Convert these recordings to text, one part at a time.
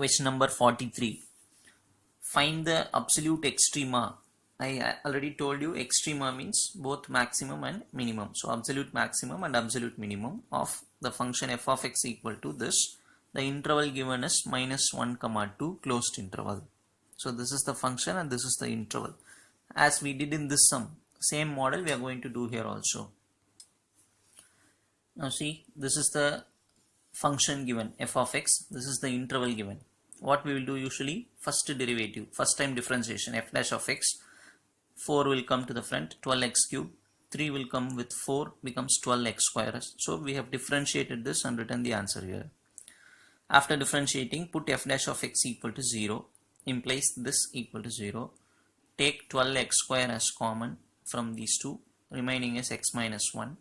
Question number 43. Find the absolute extrema. I already told you extrema means both maximum and minimum. So absolute maximum and absolute minimum of the function f of x equal to this. The interval given is -1, 2 closed interval. So this is the function and this is the interval. As we did in this sum, same model we are going to do here also. Now see, this is the function given f of x, this is the interval given. What we will do usually, first derivative, first time differentiation, f dash of x, 4 will come to the front, 12x cube, 3 will come with 4, becomes 12x square. So we have differentiated this and written the answer here. After differentiating, put f dash of x equal to 0, implies this equal to 0. Take 12x square as common from these two, remaining is x minus 1.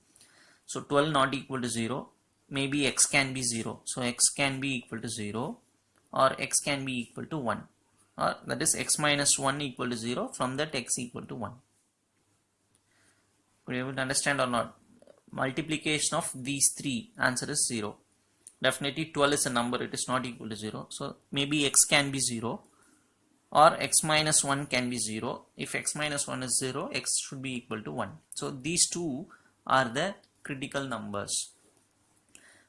So 12 not equal to 0, maybe x can be 0. So x can be equal to 0 or x can be equal to 1. Or that is x minus 1 equal to 0, from that x equal to 1. Could you able to understand or not? Multiplication of these three, answer is 0. Definitely 12 is a number, it is not equal to 0. So maybe x can be 0 or x minus 1 can be 0. If x minus 1 is 0, x should be equal to 1. So these two are the critical numbers.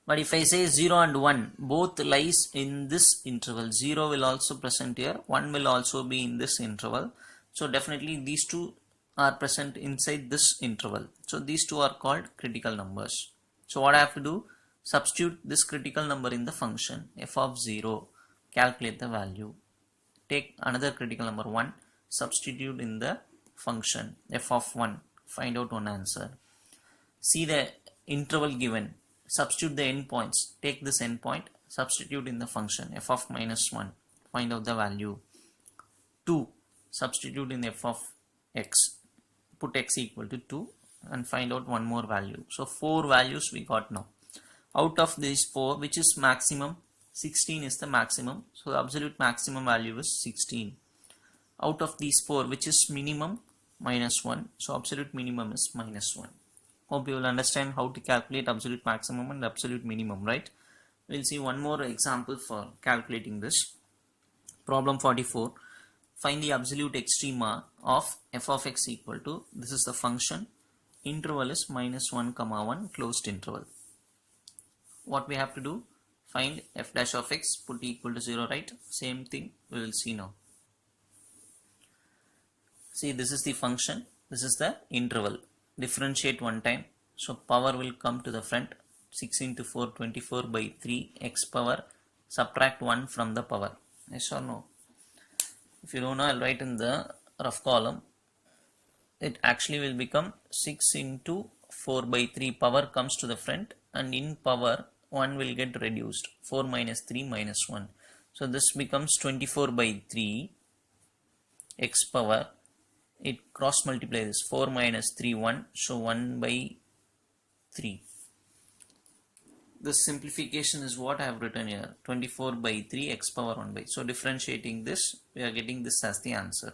But if I say 0 and 1, both lies in this interval. 0 will also present here, 1 will also be in this interval. So definitely these two are present inside this interval. So these two are called critical numbers. So what I have to do? Substitute this critical number in the function f of 0, calculate the value. Take another critical number 1, substitute in the function f of 1, find out one answer. See the interval given, substitute the endpoints, take this endpoint, substitute in the function f of minus 1, find out the value. 2, substitute in f of x, put x equal to 2 and find out one more value. So 4 values we got now. Out of these 4, which is maximum? 16 is the maximum. So the absolute maximum value is 16. Out of these 4, which is minimum? -1. So absolute minimum is -1. Hope you will understand how to calculate absolute maximum and absolute minimum, right? We'll see one more example for calculating this. Problem 44. Find the absolute extrema of f of x equal to, this is the function, interval is -1, 1 closed interval. What we have to do? Find f dash of x, put equal to 0, right? Same thing we will see now. See, this is the function, this is the interval. Differentiate one time, so power will come to the front. 6 into 4, 24 by 3 x power, subtract 1 from the power. Yes or no? If you don't know, I'll write in the rough column. It actually will become 6 into 4 by 3, power comes to the front, and in power 1 will get reduced, 4 minus 3 minus 1. So this becomes 24 by 3 x power. It cross multiply this, 4 minus 3 1, so 1 by 3. This simplification is what I have written here, 24 by 3 x power 1 by. So differentiating this, we are getting this as the answer.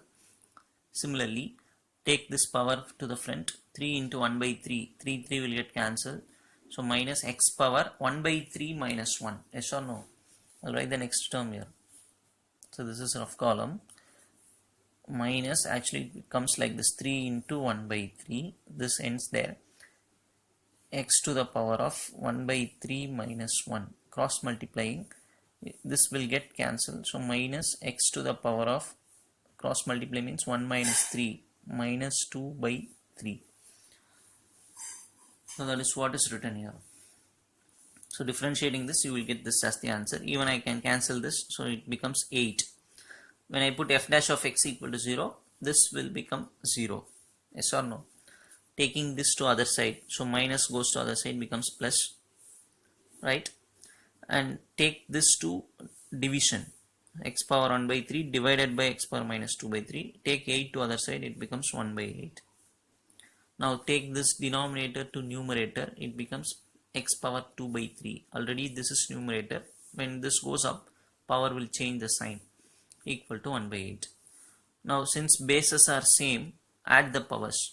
Similarly, take this power to the front, 3 into 1 by 3, 3 will get cancelled. So minus x power 1 by 3 minus 1. Yes or no? I'll write the next term here. So this is rough column. Minus, actually it comes like this, 3 into 1 by 3. This ends there. X to the power of 1 by 3 minus 1. Cross multiplying. This will get cancelled. So minus x to the power of, cross multiply means 1 minus 3. Minus 2 by 3. So that is what is written here. So differentiating this, you will get this as the answer. Even I can cancel this, so it becomes 8. When I put f dash of x equal to 0, this will become 0. Yes or no? Taking this to other side, so minus goes to other side, becomes plus, right? And take this to division, x power 1 by 3 divided by x power minus 2 by 3. Take 8 to other side, it becomes 1 by 8. Now take this denominator to numerator, it becomes x power 2 by 3. Already this is numerator. When this goes up, power will change the sign, equal to 1 by 8. Now since bases are same, add the powers.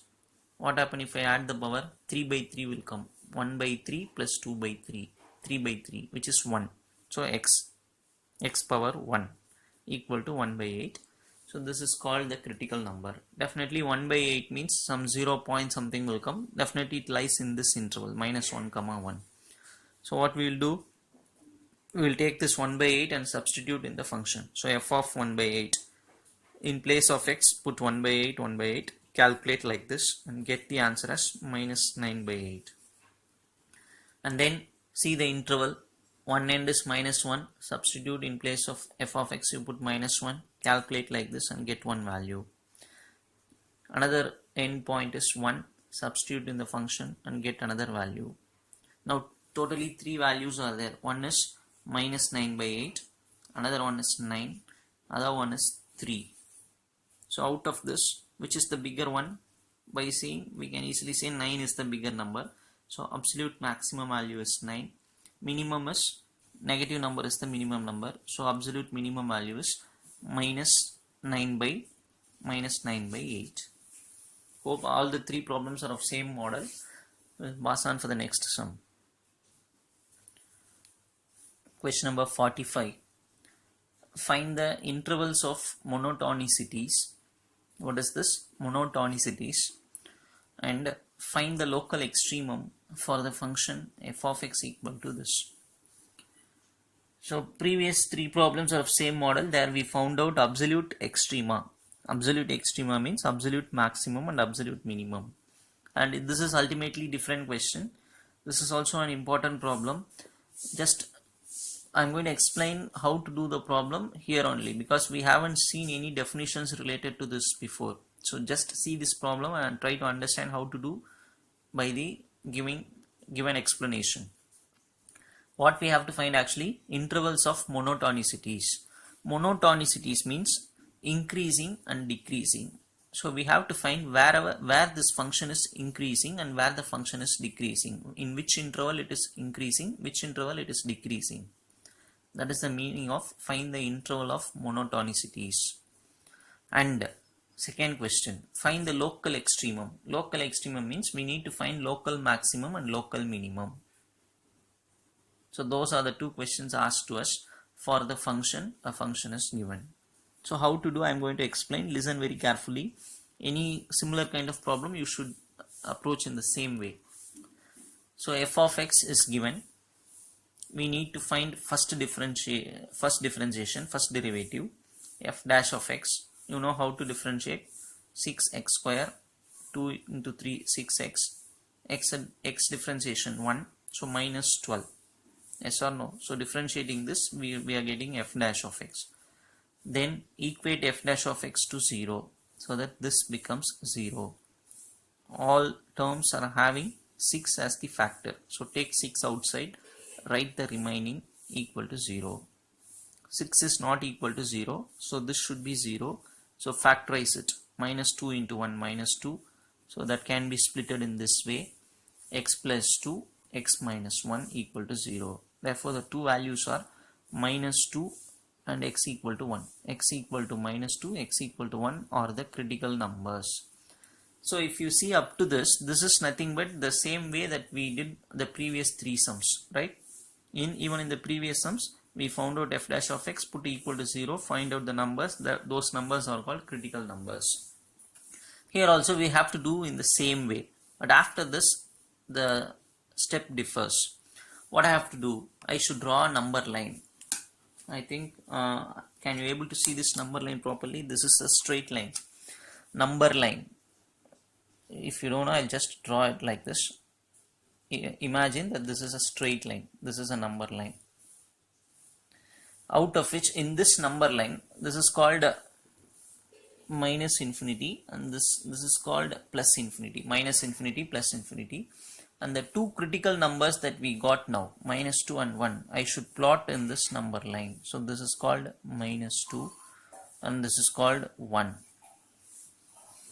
What happens if I add the power? 3 by 3 will come. 1 by 3 plus 2 by 3. 3 by 3, which is 1. So x. x power 1 equal to 1 by 8. So this is called the critical number. Definitely 1 by 8 means some 0 point something will come. Definitely it lies in this interval minus 1 comma 1. So what we will do, we will take this 1 by 8 and substitute in the function. So f of 1 by 8, in place of x put 1 by 8, 1 by 8, calculate like this and get the answer as minus 9 by 8. And then see the interval, one end is minus 1, substitute in place of f of x, you put minus 1, calculate like this and get one value. Another end point is 1, substitute in the function and get another value. Now totally 3 values are there. One is minus 9 by 8, another one is 9, other one is 3. So out of this, which is the bigger one? By seeing, we can easily say 9 is the bigger number. So absolute maximum value is 9. Minimum is, negative number is the minimum number. So absolute minimum value is minus 9 by 8. Hope all the 3 problems are of same model. We'll pass on for the next sum. Question number 45. Find the intervals of monotonicities. What is this? Monotonicities. And find the local extremum for the function f of x equal to this. So previous 3 problems are of same model. There we found out absolute extrema. Absolute extrema means absolute maximum and absolute minimum. And this is ultimately different question. This is also an important problem. Just I'm going to explain how to do the problem here only, because we haven't seen any definitions related to this before. So just see this problem and try to understand how to do by the given explanation. What we have to find actually, intervals of monotonicities. Monotonicities means increasing and decreasing. So we have to find where this function is increasing and where the function is decreasing. In which interval it is increasing, which interval it is decreasing. That is the meaning of find the interval of monotonicities. And second question, find the local extremum. Local extremum means we need to find local maximum and local minimum. So those are the 2 questions asked to us for the function. A function is given. So how to do, I am going to explain. Listen very carefully. Any similar kind of problem you should approach in the same way. So f of x is given. We need to find first derivative, f dash of x. You know how to differentiate. 6x square, 2 into 3, 6x. X differentiation 1, so minus 12. Yes or no? So differentiating this, we are getting f dash of x. Then equate f dash of x to 0, so that this becomes 0. All terms are having 6 as the factor. So take 6 outside. Write the remaining equal to 0. 6 is not equal to 0, so this should be 0. So factorize it. Minus 2 into 1 minus 2. So that can be splitted in this way. X plus 2, x minus 1 equal to 0. Therefore the 2 values are minus 2 and x equal to 1. X equal to minus 2, x equal to 1 are the critical numbers. So if you see up to this is nothing but the same way that we did the previous 3 sums, right? Even in the previous sums, we found out f dash of x, put equal to 0, find out the numbers. Those numbers are called critical numbers. Here also we have to do in the same way. But after this, the step differs. What I have to do? I should draw a number line. I think, can you able to see this number line properly? This is a straight line. Number line. If you don't know, I'll just draw it like this. Imagine that this is a straight line. This is a number line. Out of which, in this number line, this is called minus infinity, and this is called plus infinity. Minus infinity, plus infinity. And the 2 critical numbers that we got now, minus 2 and 1, I should plot in this number line. So this is called minus 2 and this is called 1.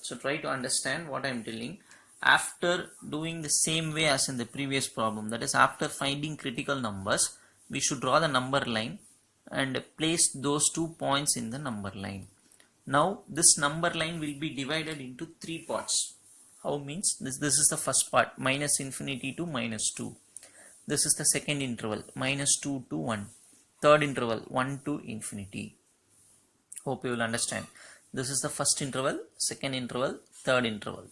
So try to understand what I am telling. After doing the same way as in the previous problem, that is after finding critical numbers, we should draw the number line and place those 2 points in the number line. Now this number line will be divided into 3 parts. How means? This is the first part, minus infinity to minus 2. This is the second interval, minus 2 to 1. third interval 1 to infinity. Hope you will understand. This is the first interval, second interval, third interval.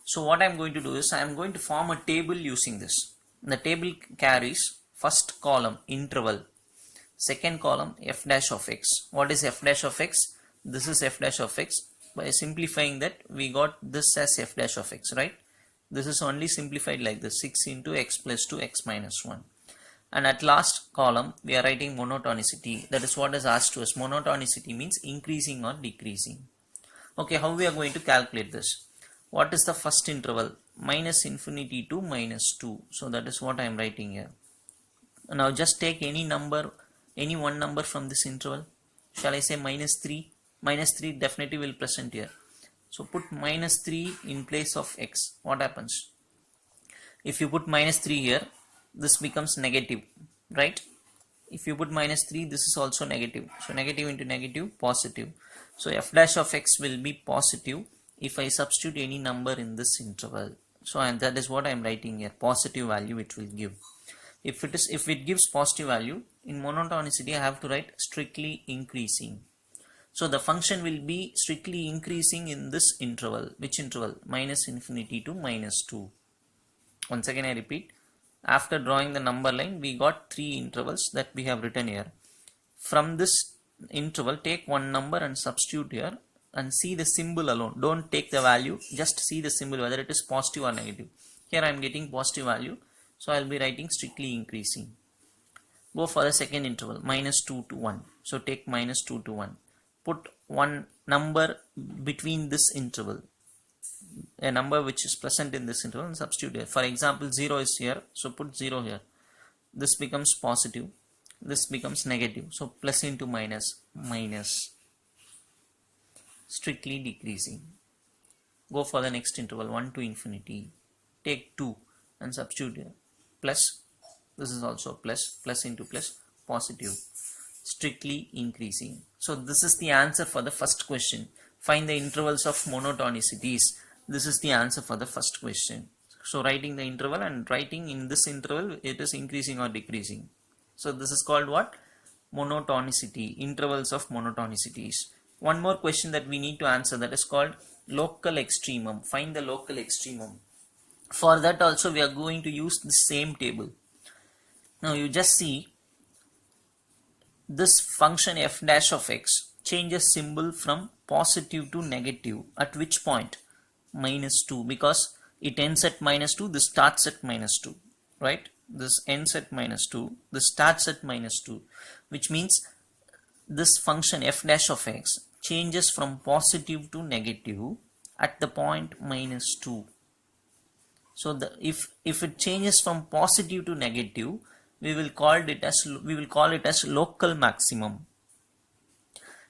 So what I am going to do is I am going to form a table using this. The table carries first column interval, second column f dash of x. What is f dash of x? This is f dash of x. By simplifying that, we got this as f dash of x, right? This is only simplified like this, 6 into x plus 2 x minus 1. And at last column we are writing monotonicity. That is what is asked to us. Monotonicity means increasing or decreasing. Okay, how we are going to calculate this? What is the first interval? Minus infinity to minus 2. So that is what I am writing here. Now just take any number, any one number from this interval. Shall I say minus 3? Minus 3 definitely will present here. So put minus 3 in place of x. What happens? If you put minus 3 here, this becomes negative, right? If you put minus 3, this is also negative. So negative into negative, positive. So f dash of x will be positive if I substitute any number in this interval. So and that is what I am writing here. Positive value it will give. If it gives positive value, in monotonicity I have to write strictly increasing. So the function will be strictly increasing in this interval. Which interval? Minus infinity to minus 2. Once again I repeat. After drawing the number line, we got 3 intervals that we have written here. From this interval, take one number and substitute here and see the symbol alone. Don't take the value, just see the symbol whether it is positive or negative. Here I am getting positive value, so I will be writing strictly increasing. Go for the second interval, minus 2 to 1. So take minus 2 to 1. Put one number between this interval, a number which is present in this interval, and substitute here. For example, 0 is here, so put 0 here. This becomes positive, this becomes negative. So plus into minus, minus, strictly decreasing. Go for the next interval, 1 to infinity. Take 2 and substitute here. Plus, this is also plus, plus into plus, positive, strictly increasing. So this is the answer for the first question. Find the intervals of monotonicities. This is the answer for the first question. So writing the interval and writing in this interval, it is increasing or decreasing. So this is called what? Monotonicity, intervals of monotonicities. One more question that we need to answer, that is called local extremum. Find the local extremum. For that also we are going to use the same table. Now you just see this function f dash of x changes symbol from positive to negative at which point? Minus 2, because it ends at minus 2, this starts at minus 2, right? This ends at minus 2, this starts at minus 2, which means this function f dash of x changes from positive to negative at the point minus 2. So if it changes from positive to negative, we will call it as local maximum.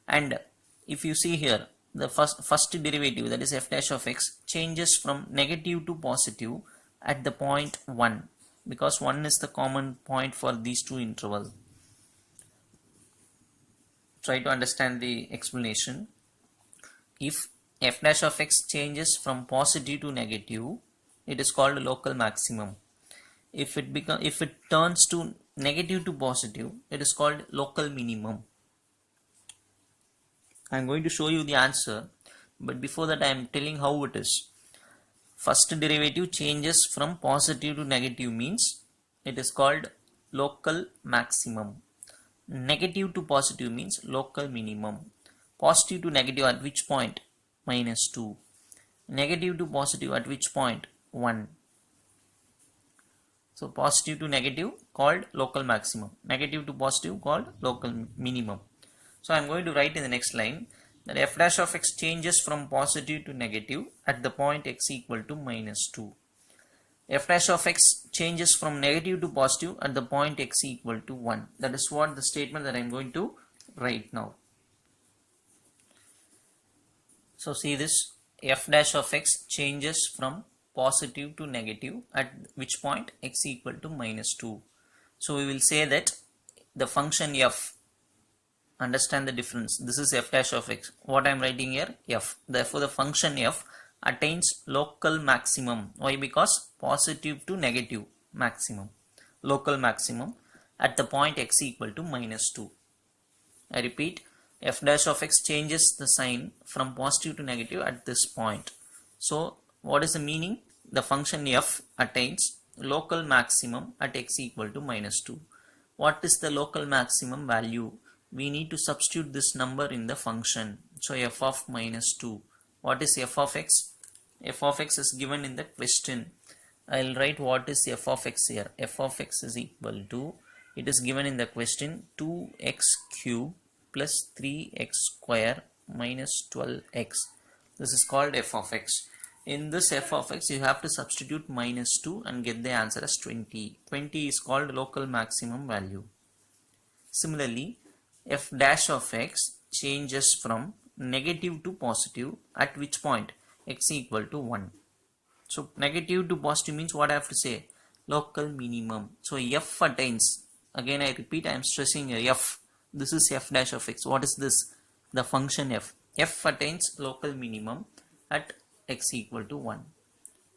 And if you see here, the first derivative, that is f dash of x, changes from negative to positive at the point 1, because 1 is the common point for these two intervals. Try to understand the explanation. If f dash of x changes from positive to negative, it is called local maximum. If it turns to negative to positive, it is called local minimum. I am going to show you the answer, but before that I am telling how it is. First derivative changes from positive to negative means it is called local maximum. Negative to positive means local minimum. Positive to negative at which point? Minus 2. Negative to positive at which point? 1. So positive to negative called local maximum. Negative to positive called local minimum. So I am going to write in the next line that f dash of x changes from positive to negative at the point x equal to minus 2. F dash of x changes from negative to positive at the point x equal to 1. That is what the statement that I am going to write now. So see this, f dash of x changes from positive to negative at which point? X equal to minus 2. So we will say that the function f, understand the difference, this is f dash of x, what I am writing here? F. Therefore the function f attains local maximum. Why? Because positive to negative maximum, local maximum, at the point x equal to minus 2. I repeat, f dash of x changes the sign from positive to negative at this point. So what is the meaning? The function f attains local maximum at x equal to minus 2. What is the local maximum value? We need to substitute this number in the function. So f of minus 2. What is f of x? F of x is given in the question. I'll write what is f of x here. F of x is equal to, it is given in the question, 2x cube plus 3x square minus 12x. This is called f of x. In this f of x, you have to substitute minus 2 and get the answer as 20. 20 is called local maximum value. Similarly, f dash of x changes from negative to positive at which point? X equal to 1. So negative to positive means what I have to say? Local minimum. So f attains, again I repeat, I am stressing f. This is f dash of x. What is this? The function f. F attains local minimum at x equal to 1.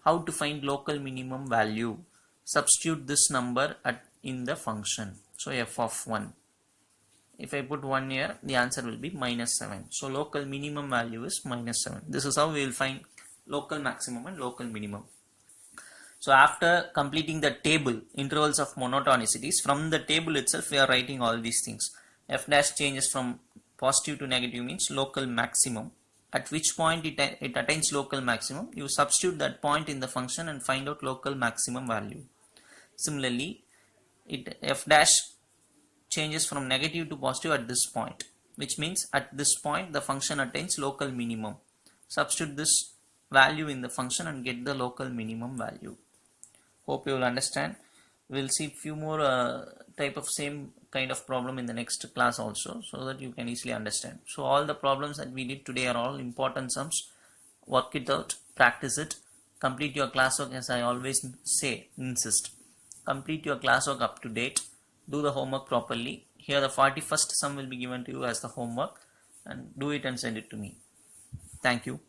How to find local minimum value? Substitute this number in the function. So f of 1. If I put 1 here, the answer will be minus 7. So local minimum value is minus 7. This is how we will find local maximum and local minimum. So after completing the table, intervals of monotonicities, from the table itself we are writing all these things. F dash changes from positive to negative means local maximum. At which point it attains local maximum, you substitute that point in the function and find out local maximum value. Similarly, f dash changes from negative to positive at this point, which means at this point the function attains local minimum. Substitute this value in the function and get the local minimum value. Hope you will understand. We'll see few more type of same kind of problem in the next class also, so that you can easily understand. So all the problems that we did today are all important sums. Work it out, practice it, complete your classwork. As I always say, insist, complete your classwork up to date, do the homework properly. Here the 41st sum will be given to you as the homework, and do it and send it to me. Thank you.